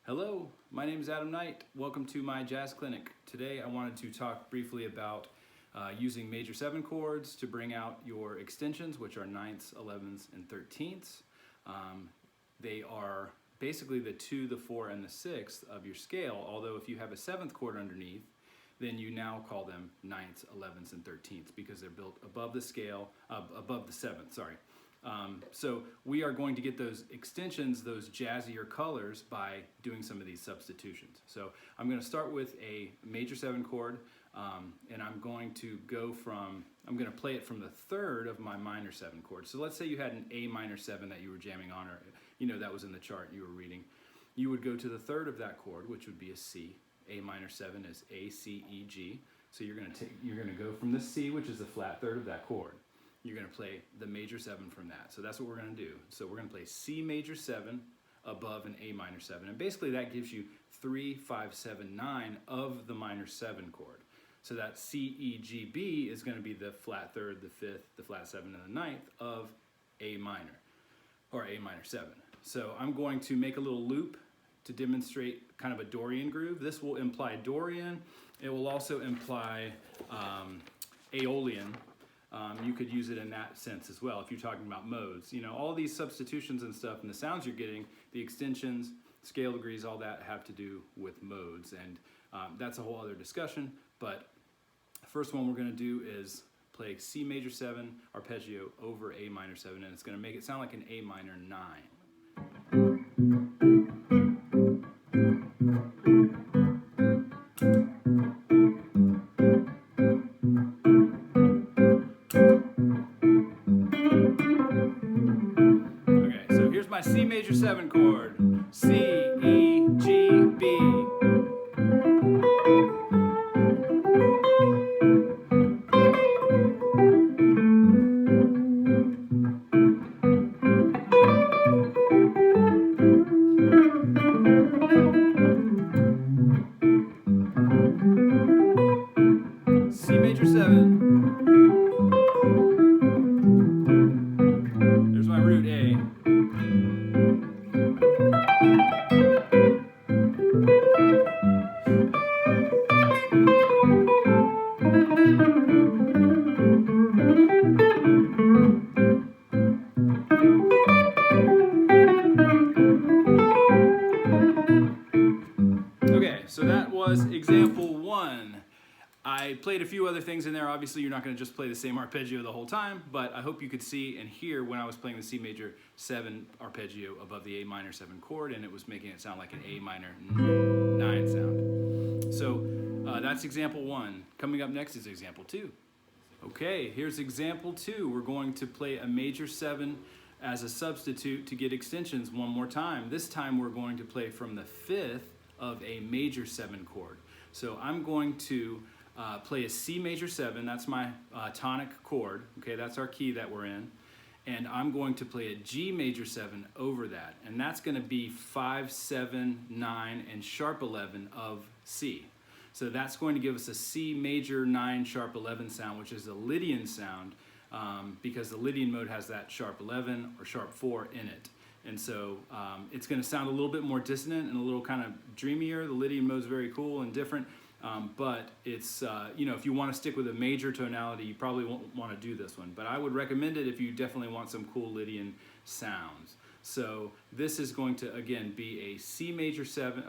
Hello, my name is Adam Knight. Welcome to my jazz clinic. Today I wanted to talk briefly about using major 7 chords to bring out your extensions, which are 9ths, 11ths, and 13ths. They are basically the 2, the 4, and the 6th of your scale, although if you have a 7th chord underneath, then you now call them 9ths, 11ths, and 13ths because they're built above the scale, above the 7th, sorry. So we are going to get those extensions, those jazzier colors by doing some of these substitutions. So I'm going to start with a major 7 chord, and I'm going to play it from the 3rd of my minor 7 chord. So let's say you had an A minor 7 that you were jamming on, or that was in the chart you were reading. You would go to the 3rd of that chord, which would be a C. A minor 7 is A, C, E, G. So you're going to go from the C, which is the flat 3rd of that chord. You're going to play the major 7 from that. So that's what we're going to do. So we're going to play C major 7 above an A minor 7. And basically that gives you 3, 5, 7, 9 of the minor 7 chord. So that C, E, G, B is going to be the flat 3rd, the 5th, the flat 7, and the 9th of A minor, or A minor 7. So I'm going to make a little loop to demonstrate kind of a Dorian groove. This will imply Dorian. It will also imply Aeolian. You could use it in that sense as well if you're talking about modes. All these substitutions and stuff and the sounds you're getting, the extensions, scale degrees, all that have to do with modes. And that's a whole other discussion. But the first one we're going to do is play C major 7 arpeggio over A minor 7, and it's going to make it sound like an A minor 9. My C major 7 chord, C, E, G, B. C major 7. There's my root A. Okay, so that was example 1. I played a few other things in there. Obviously, you're not going to just play the same arpeggio the whole time, but I hope you could see and hear when I was playing the C major 7 arpeggio above the A minor 7 chord, and it was making it sound like an A minor 9 sound. So that's example 1. Coming up next is example 2. Okay, here's example 2. We're going to play a major 7 as a substitute to get extensions one more time. This time we're going to play from the 5th of a major 7 chord. So I'm going to play a C major 7, that's my tonic chord, okay, that's our key that we're in, and I'm going to play a G major 7 over that, and that's going to be 5, 7, 9, and sharp 11 of C. So that's going to give us a C major 9 sharp 11 sound, which is a Lydian sound, because the Lydian mode has that sharp 11 or sharp 4 in it. And so it's going to sound a little bit more dissonant and a little kind of dreamier. The Lydian mode is very cool and different, but it's, if you want to stick with a major tonality, you probably won't want to do this one. But I would recommend it if you definitely want some cool Lydian sounds. So this is going to, again, be a C major 7,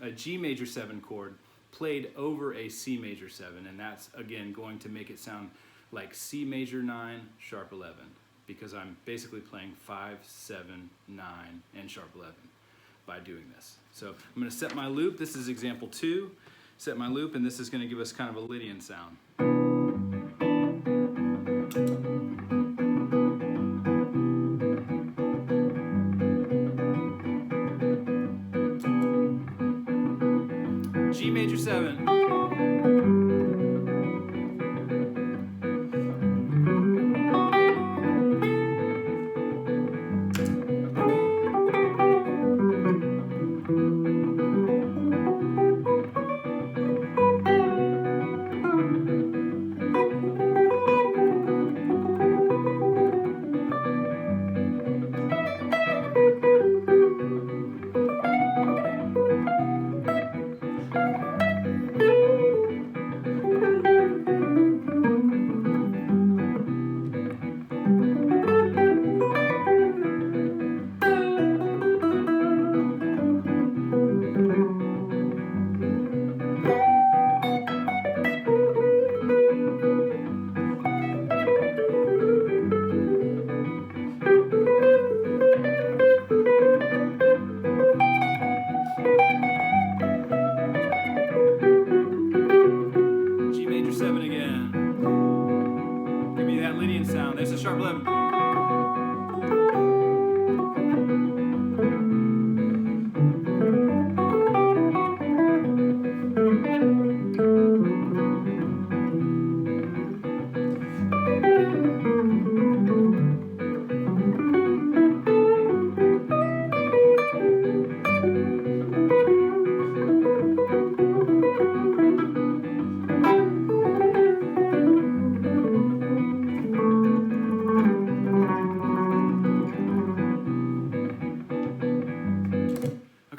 a G major 7 chord played over a C major 7, and that's, again, going to make it sound like C major 9, sharp 11. Because I'm basically playing 5, 7, 9, and sharp 11 by doing this. So I'm going to set my loop. This is example 2. Set my loop, and this is going to give us kind of a Lydian sound. G major 7.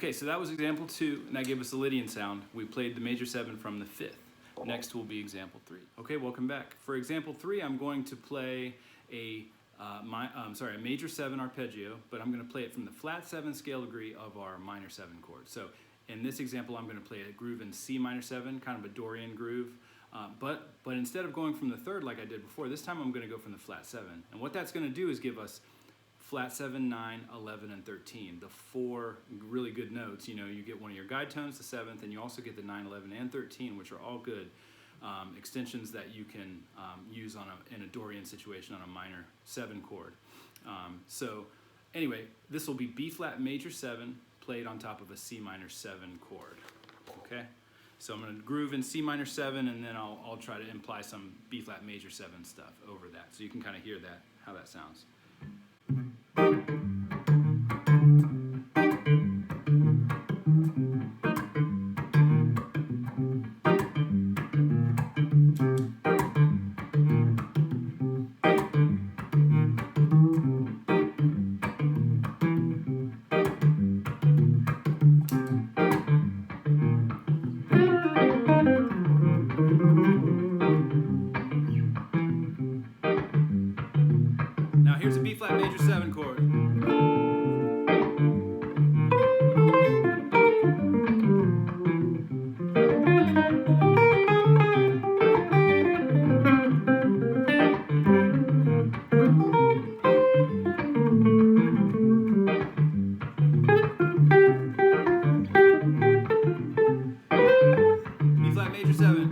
Okay, so that was example 2, and that gave us the Lydian sound. We played the major 7 from the 5th. Next will be example 3. Okay, welcome back. For example 3, I'm going to play a major 7 arpeggio, but I'm going to play it from the flat 7 scale degree of our minor 7 chord. So in this example, I'm going to play a groove in C minor 7, kind of a Dorian groove. But instead of going from the 3rd like I did before, this time I'm going to go from the flat 7. And what that's going to do is give us flat 7, 9, 11, and 13, the 4 really good notes. You know, you get one of your guide tones, the 7th, and you also get the 9, 11, and 13, which are all good extensions that you can use in a Dorian situation on a minor 7 chord. So anyway, this will be B flat major 7 played on top of a C minor 7 chord. Okay, so I'm going to groove in C minor 7, and then I'll try to imply some B flat major 7 stuff over that, so you can kind of hear that, how that sounds. Now here's a B flat major 7 chord. B flat major 7.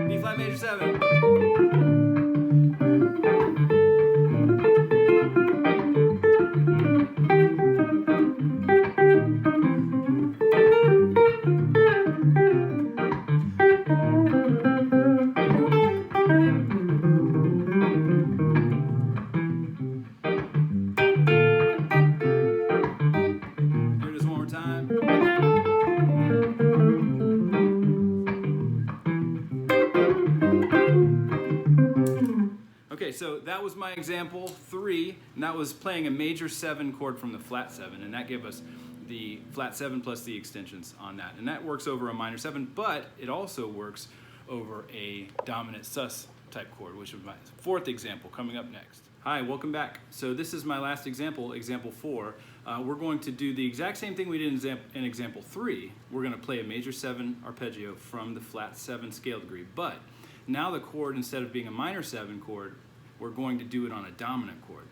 B flat major 7. Here it is one more time. Okay, so that was my example 3, and that was playing a major 7 chord from the flat 7, and that gave us the flat 7 plus the extensions on that. And that works over a minor 7, but it also works over a dominant sus type chord, which is my 4th example coming up next. Hi, welcome back. So this is my last example, example 4. We're going to do the exact same thing we did in example 3. We're going to play a major 7 arpeggio from the flat 7 scale degree, but now the chord, instead of being a minor 7 chord, we're going to do it on a dominant chord.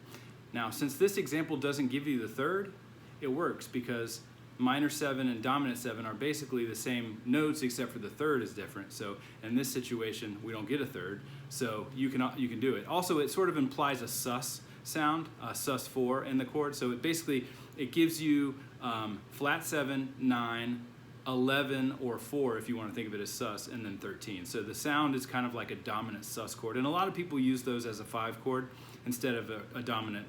Now, since this example doesn't give you the 3rd, it works because minor 7 and dominant 7 are basically the same notes except for the 3rd is different. So in this situation, we don't get a 3rd, so you can do it. Also, it sort of implies a sus sound, a sus 4 in the chord. So it gives you flat 7, 9, 11 or 4 if you want to think of it as sus, and then 13. So the sound is kind of like a dominant sus chord, and a lot of people use those as a 5 chord instead of a dominant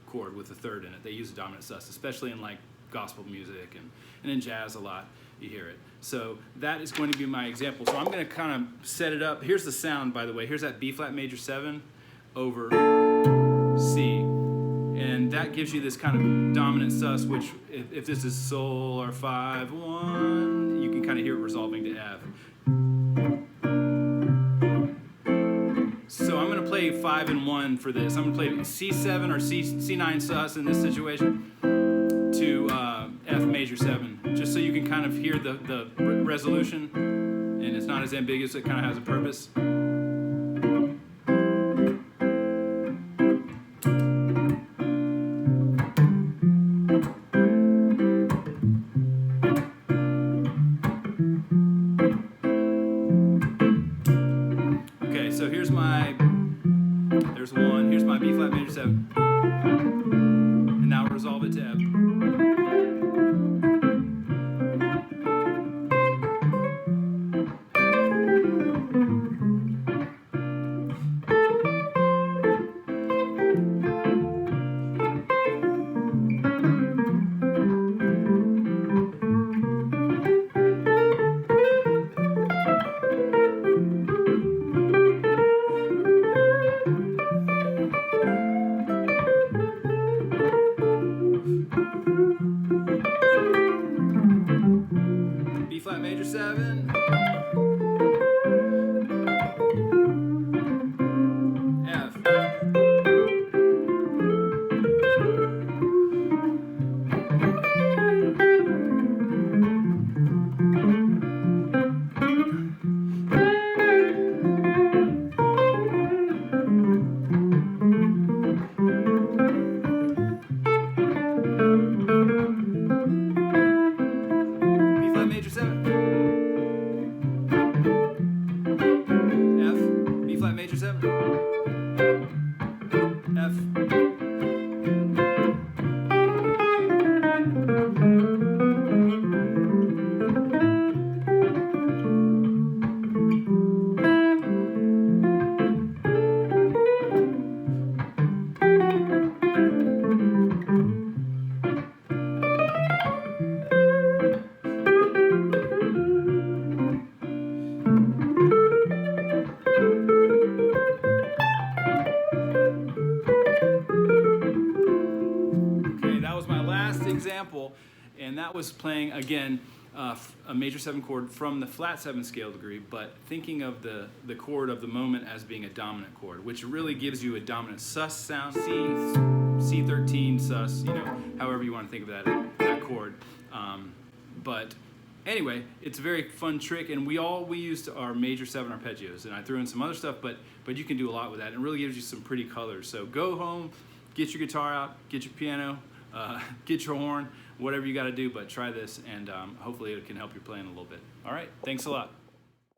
chord with a 3rd in it. They use a dominant sus, especially in like gospel music and in jazz a lot you hear it. So that is going to be my example. So I'm going to kind of set it up. Here's the sound, by the way. Here's that B flat major 7 over C. And that gives you this kind of dominant sus, which if this is sol or 5, 1, you can kind of hear it resolving to F. So I'm going to play 5 and 1 for this. I'm going to play C7 or C9 sus in this situation to F major 7, just so you can kind of hear the resolution, and it's not as ambiguous, it kind of has a purpose. Okay, so there's 1, here's my B flat major 7, and now resolve it to F. F. Okay, that was my last example, and that was playing, again, a major 7 chord from the flat 7 scale degree, but thinking of the chord of the moment as being a dominant chord, which really gives you a dominant sus sound, C13 sus, you know, however you want to think of that chord. But anyway, it's a very fun trick, and we used our major 7 arpeggios, and I threw in some other stuff, but you can do a lot with that, and it really gives you some pretty colors. So go home, get your guitar out, get your piano, get your horn, whatever you got to do, but try this, and hopefully it can help your playing a little bit. All right, thanks a lot.